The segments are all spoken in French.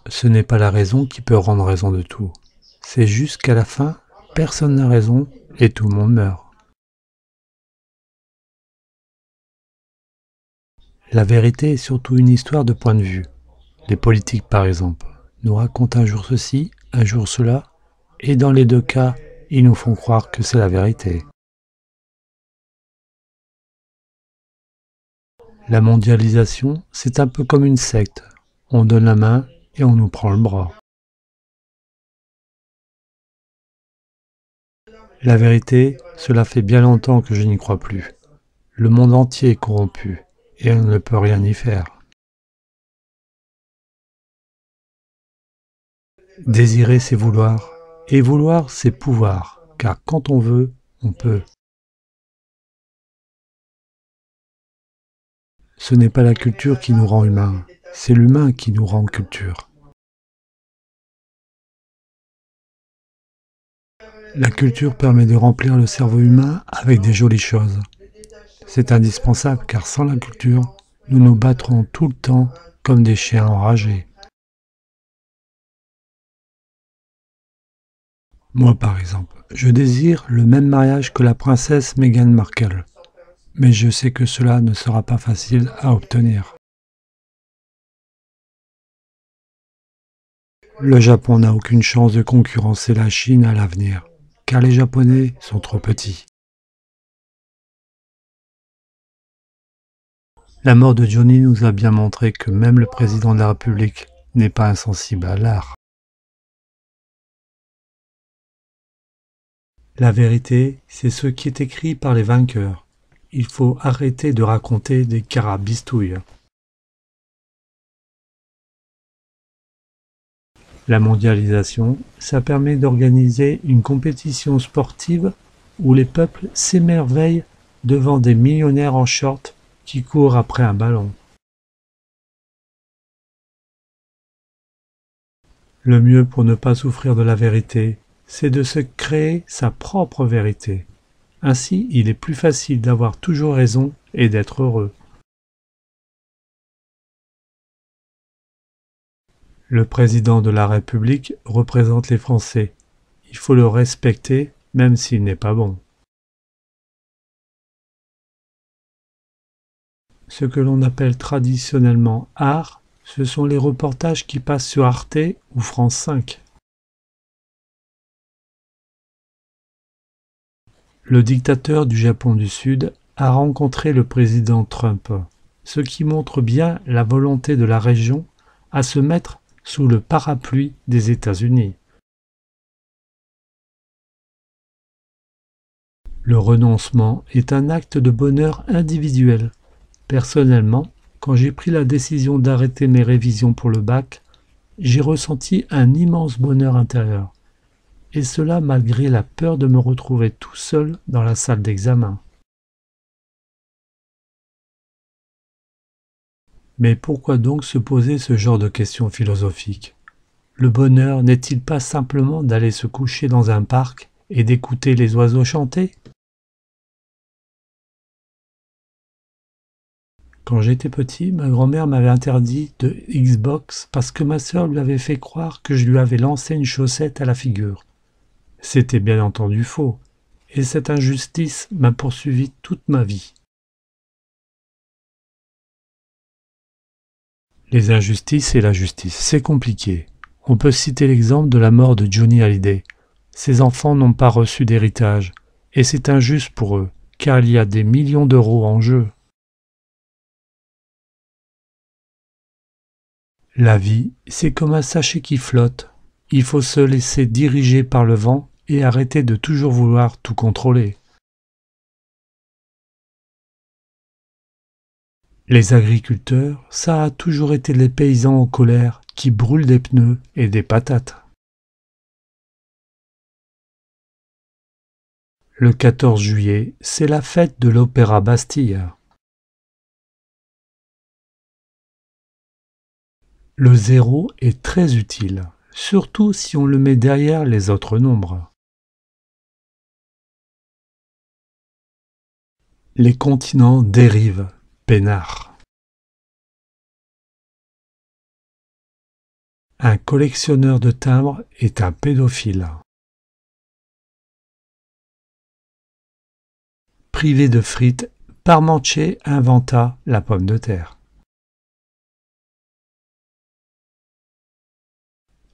Ce n'est pas la raison qui peut rendre raison de tout. C'est juste qu'à la fin, personne n'a raison et tout le monde meurt. La vérité est surtout une histoire de point de vue. Les politiques, par exemple, nous racontent un jour ceci, un jour cela, et dans les deux cas, ils nous font croire que c'est la vérité. La mondialisation, c'est un peu comme une secte. On donne la main et on nous prend le bras. La vérité, cela fait bien longtemps que je n'y crois plus. Le monde entier est corrompu et on ne peut rien y faire. Désirer, c'est vouloir, et vouloir, c'est pouvoir, car quand on veut, on peut. Ce n'est pas la culture qui nous rend humains, c'est l'humain qui nous rend culture. La culture permet de remplir le cerveau humain avec des jolies choses. C'est indispensable car sans la culture, nous nous battrons tout le temps comme des chiens enragés. Moi par exemple, je désire le même mariage que la princesse Meghan Markle, mais je sais que cela ne sera pas facile à obtenir. Le Japon n'a aucune chance de concurrencer la Chine à l'avenir, car les Japonais sont trop petits. La mort de Johnny nous a bien montré que même le président de la République n'est pas insensible à l'art. La vérité, c'est ce qui est écrit par les vainqueurs. Il faut arrêter de raconter des carabistouilles. La mondialisation, ça permet d'organiser une compétition sportive où les peuples s'émerveillent devant des millionnaires en short qui courent après un ballon. Le mieux pour ne pas souffrir de la vérité, c'est de se créer sa propre vérité. Ainsi, il est plus facile d'avoir toujours raison et d'être heureux. Le président de la République représente les Français. Il faut le respecter, même s'il n'est pas bon. Ce que l'on appelle traditionnellement art, ce sont les reportages qui passent sur Arte ou France 5. Le dictateur du Japon du Sud a rencontré le président Trump, ce qui montre bien la volonté de la région à se mettre sous le parapluie des États-Unis. Le renoncement est un acte de bonheur individuel. Personnellement, quand j'ai pris la décision d'arrêter mes révisions pour le bac, j'ai ressenti un immense bonheur intérieur. Et cela malgré la peur de me retrouver tout seul dans la salle d'examen. Mais pourquoi donc se poser ce genre de questions philosophiques? Le bonheur n'est-il pas simplement d'aller se coucher dans un parc et d'écouter les oiseaux chanter? Quand j'étais petit, ma grand-mère m'avait interdit de Xbox parce que ma sœur lui avait fait croire que je lui avais lancé une chaussette à la figure. C'était bien entendu faux, et cette injustice m'a poursuivi toute ma vie. Les injustices et la justice, c'est compliqué. On peut citer l'exemple de la mort de Johnny Hallyday. Ses enfants n'ont pas reçu d'héritage, et c'est injuste pour eux, car il y a des millions d'euros en jeu. La vie, c'est comme un sachet qui flotte. Il faut se laisser diriger par le vent et arrêter de toujours vouloir tout contrôler. Les agriculteurs, ça a toujours été les paysans en colère qui brûlent des pneus et des patates. Le 14 juillet, c'est la fête de l'Opéra Bastille. Le zéro est très utile, surtout si on le met derrière les autres nombres. Les continents dérivent, peinards. Un collectionneur de timbres est un pédophile. Privé de frites, Parmentier inventa la pomme de terre.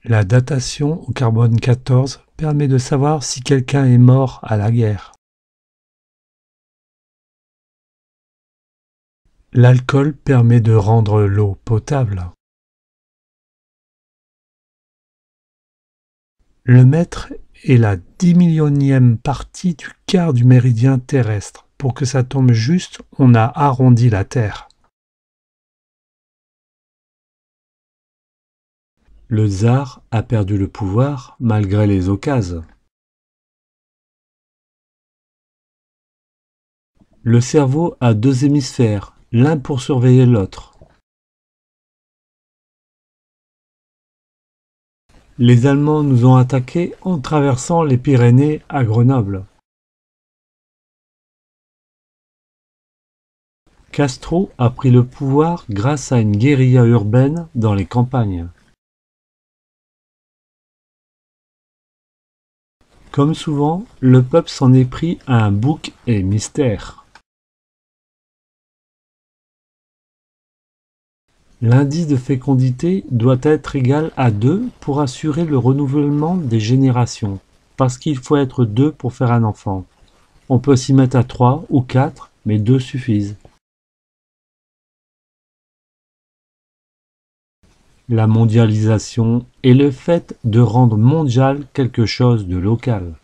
La datation au carbone 14 permet de savoir si quelqu'un est mort à la guerre. L'alcool permet de rendre l'eau potable. Le mètre est la 10 millionième partie du quart du méridien terrestre. Pour que ça tombe juste, on a arrondi la Terre. Le tsar a perdu le pouvoir malgré les occasions. Le cerveau a deux hémisphères, l'un pour surveiller l'autre. Les Allemands nous ont attaqués en traversant les Pyrénées à Grenoble. Castro a pris le pouvoir grâce à une guérilla urbaine dans les campagnes. Comme souvent, le peuple s'en est pris à un bouc et mystère. L'indice de fécondité doit être égal à 2 pour assurer le renouvellement des générations, parce qu'il faut être 2 pour faire un enfant. On peut s'y mettre à 3 ou 4, mais 2 suffisent. La mondialisation est le fait de rendre mondial quelque chose de local.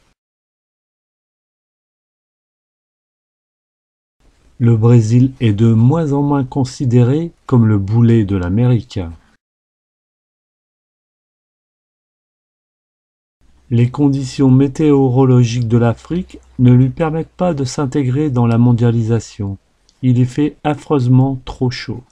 Le Brésil est de moins en moins considéré comme le boulet de l'Amérique. Les conditions météorologiques de l'Afrique ne lui permettent pas de s'intégrer dans la mondialisation. Il y fait affreusement trop chaud.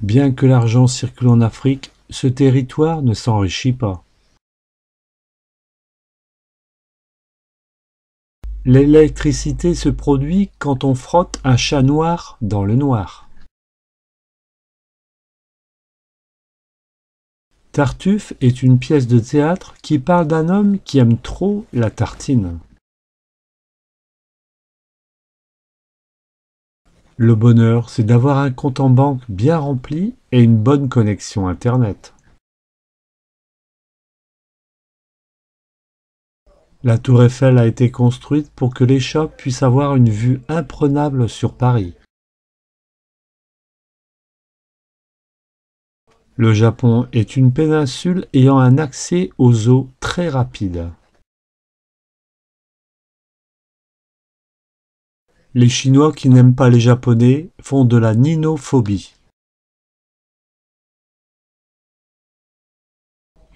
Bien que l'argent circule en Afrique, ce territoire ne s'enrichit pas. L'électricité se produit quand on frotte un chat noir dans le noir. Tartuffe est une pièce de théâtre qui parle d'un homme qui aime trop la tartine. Le bonheur, c'est d'avoir un compte en banque bien rempli et une bonne connexion Internet. La tour Eiffel a été construite pour que les shops puissent avoir une vue imprenable sur Paris. Le Japon est une péninsule ayant un accès aux eaux très rapide. Les Chinois qui n'aiment pas les Japonais font de la ninophobie.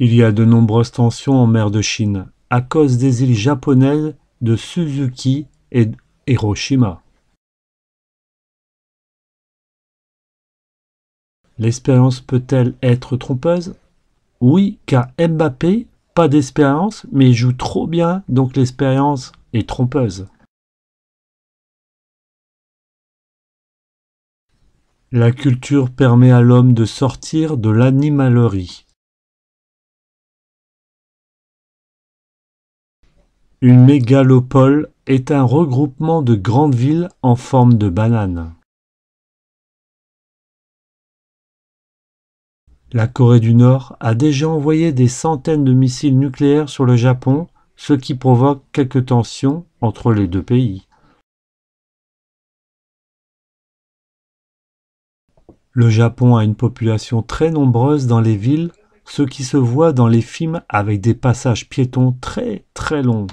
Il y a de nombreuses tensions en mer de Chine à cause des îles japonaises de Suzuki et Hiroshima. L'expérience peut-elle être trompeuse? Oui, car Mbappé, pas d'expérience, mais il joue trop bien, donc l'expérience est trompeuse. La culture permet à l'homme de sortir de l'animalerie. Une mégalopole est un regroupement de grandes villes en forme de banane. La Corée du Nord a déjà envoyé des centaines de missiles nucléaires sur le Japon, ce qui provoque quelques tensions entre les deux pays. Le Japon a une population très nombreuse dans les villes, ce qui se voit dans les films avec des passages piétons très très longs.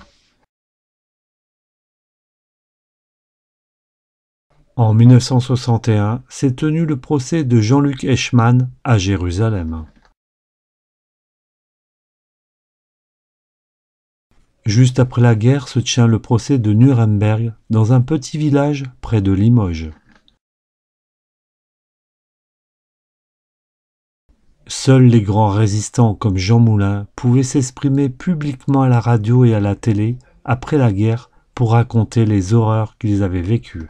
En 1961, s'est tenu le procès de Jean-Luc Eichmann à Jérusalem. Juste après la guerre se tient le procès de Nuremberg dans un petit village près de Limoges. Seuls les grands résistants comme Jean Moulin pouvaient s'exprimer publiquement à la radio et à la télé après la guerre pour raconter les horreurs qu'ils avaient vécues.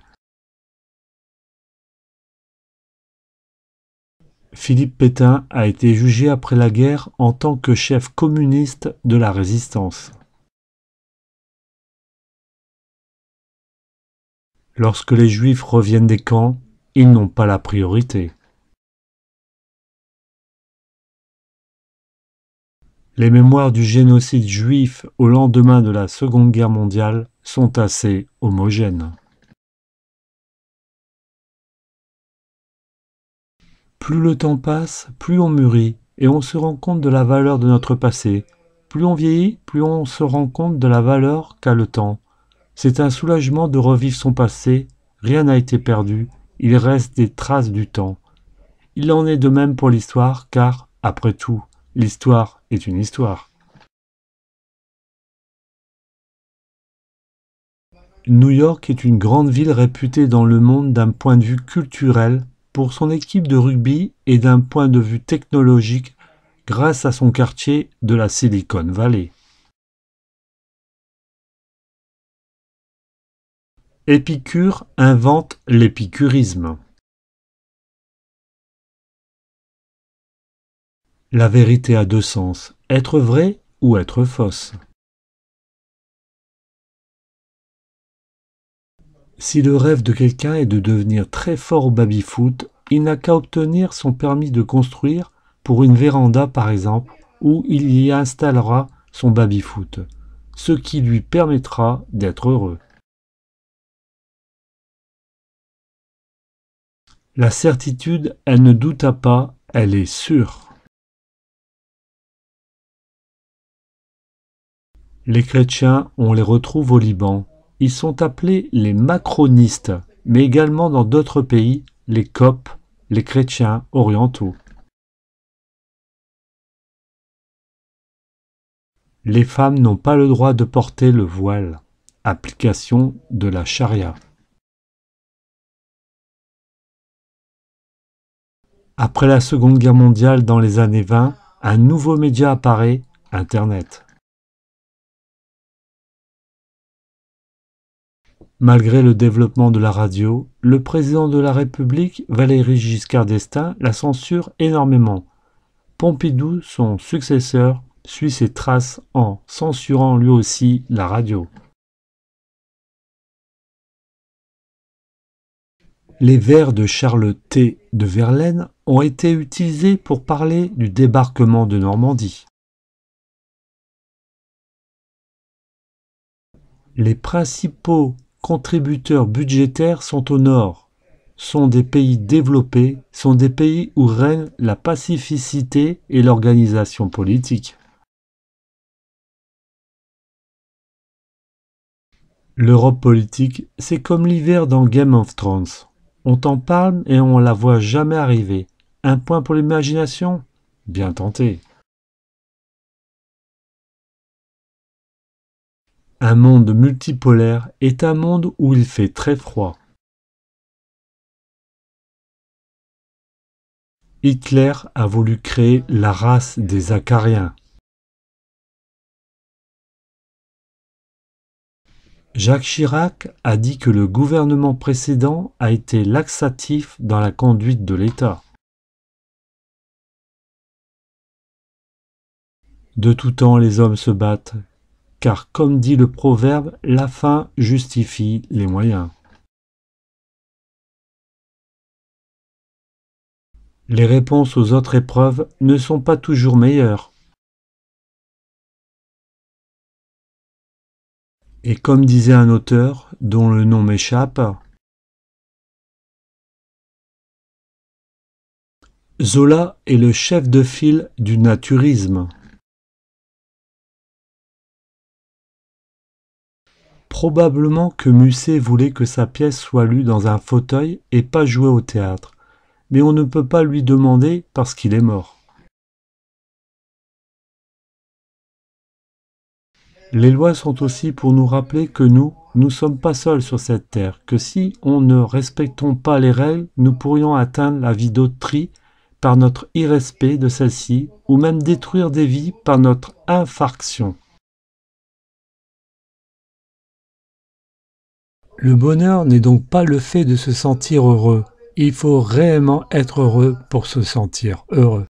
Philippe Pétain a été jugé après la guerre en tant que chef communiste de la résistance. Lorsque les Juifs reviennent des camps, ils n'ont pas la priorité. Les mémoires du génocide juif au lendemain de la Seconde Guerre mondiale sont assez homogènes. Plus le temps passe, plus on mûrit et on se rend compte de la valeur de notre passé. Plus on vieillit, plus on se rend compte de la valeur qu'a le temps. C'est un soulagement de revivre son passé, rien n'a été perdu, il reste des traces du temps. Il en est de même pour l'histoire, car, après tout, l'histoire est une histoire. New York est une grande ville réputée dans le monde d'un point de vue culturel pour son équipe de rugby et d'un point de vue technologique grâce à son quartier de la Silicon Valley. Épicure invente l'épicurisme. La vérité a deux sens, être vraie ou être fausse. Si le rêve de quelqu'un est de devenir très fort au baby-foot, il n'a qu'à obtenir son permis de construire pour une véranda par exemple, où il y installera son baby-foot, ce qui lui permettra d'être heureux. La certitude, elle ne douta pas, elle est sûre. Les chrétiens, on les retrouve au Liban. Ils sont appelés les macronistes, mais également dans d'autres pays, les coptes, les chrétiens orientaux. Les femmes n'ont pas le droit de porter le voile. Application de la charia. Après la Seconde Guerre mondiale, dans les années 20, un nouveau média apparaît, Internet. Malgré le développement de la radio, le président de la République, Valéry Giscard d'Estaing, la censure énormément. Pompidou, son successeur, suit ses traces en censurant lui aussi la radio. Les vers de Charles T. de Verlaine ont été utilisés pour parler du débarquement de Normandie. Les principaux contributeurs budgétaires sont au nord, sont des pays développés, sont des pays où règne la pacificité et l'organisation politique. L'Europe politique, c'est comme l'hiver dans Game of Thrones. On t'en parle et on la voit jamais arriver. Un point pour l'imagination? Bien tenté. Un monde multipolaire est un monde où il fait très froid. Hitler a voulu créer la race des Acariens. Jacques Chirac a dit que le gouvernement précédent a été laxatif dans la conduite de l'État. De tout temps les hommes se battent, car comme dit le proverbe, la fin justifie les moyens. Les réponses aux autres épreuves ne sont pas toujours meilleures. Et comme disait un auteur, dont le nom m'échappe, Zola est le chef de file du naturisme. Probablement que Musset voulait que sa pièce soit lue dans un fauteuil et pas jouée au théâtre, mais on ne peut pas lui demander parce qu'il est mort. Les lois sont aussi pour nous rappeler que nous ne sommes pas seuls sur cette terre, que si on ne respectons pas les règles, nous pourrions atteindre la vie d'autrui par notre irrespect de celle-ci, ou même détruire des vies par notre infraction. Le bonheur n'est donc pas le fait de se sentir heureux, Il faut réellement être heureux pour se sentir heureux.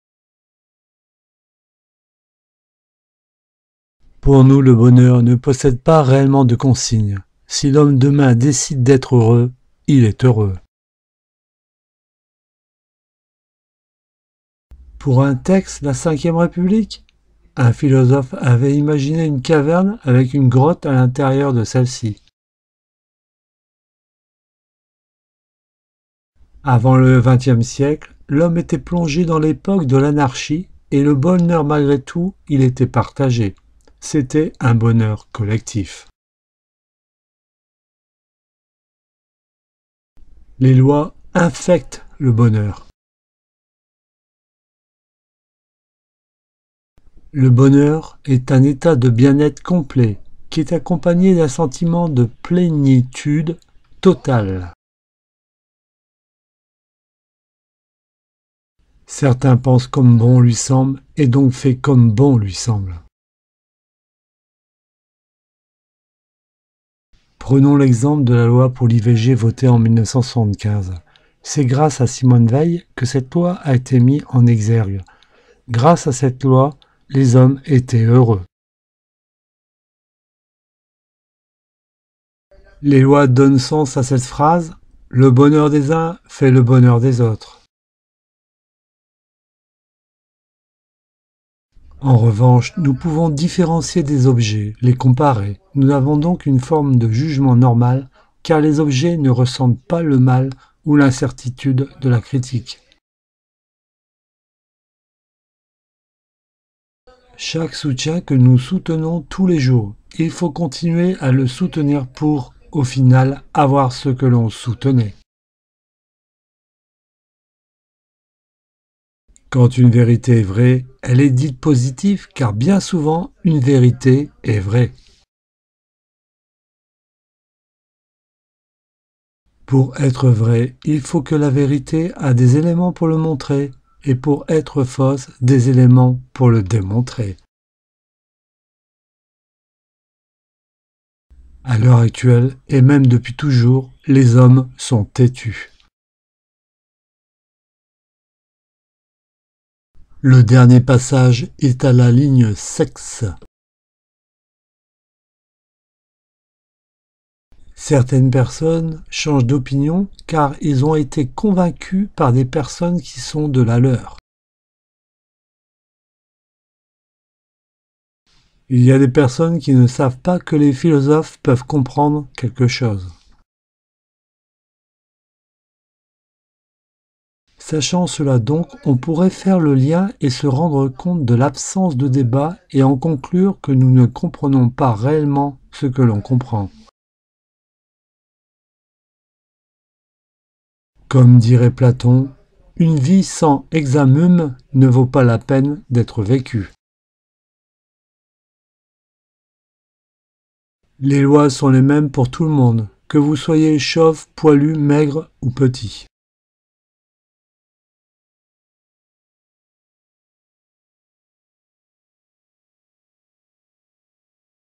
Pour nous, le bonheur ne possède pas réellement de consigne. Si l'homme demain décide d'être heureux, il est heureux. Pour un texte, la Cinquième République, un philosophe avait imaginé une caverne avec une grotte à l'intérieur de celle-ci. Avant le XXe siècle, l'homme était plongé dans l'époque de l'anarchie et le bonheur malgré tout, il était partagé. C'était un bonheur collectif. Les lois infectent le bonheur. Le bonheur est un état de bien-être complet qui est accompagné d'un sentiment de plénitude totale. Certains pensent comme bon lui semble et donc fait comme bon lui semble. Prenons l'exemple de la loi pour l'IVG votée en 1975. C'est grâce à Simone Veil que cette loi a été mise en exergue. Grâce à cette loi, les hommes étaient heureux. Les lois donnent sens à cette phrase « Le bonheur des uns fait le bonheur des autres ». En revanche, nous pouvons différencier des objets, les comparer. Nous avons donc une forme de jugement normal, car les objets ne ressentent pas le mal ou l'incertitude de la critique. Chaque soutien que nous soutenons tous les jours, il faut continuer à le soutenir pour, au final, avoir ce que l'on soutenait. Quand une vérité est vraie, elle est dite positive car bien souvent, une vérité est vraie. Pour être vrai, il faut que la vérité a des éléments pour le montrer et pour être fausse, des éléments pour le démontrer. À l'heure actuelle, et même depuis toujours, les hommes sont têtus. Le dernier passage est à la ligne sexe. Certaines personnes changent d'opinion car ils ont été convaincus par des personnes qui sont de la leur. Il y a des personnes qui ne savent pas que les philosophes peuvent comprendre quelque chose. Sachant cela donc, on pourrait faire le lien et se rendre compte de l'absence de débat et en conclure que nous ne comprenons pas réellement ce que l'on comprend. Comme dirait Platon, une vie sans examum ne vaut pas la peine d'être vécue. Les lois sont les mêmes pour tout le monde, que vous soyez chauve, poilu, maigre ou petit.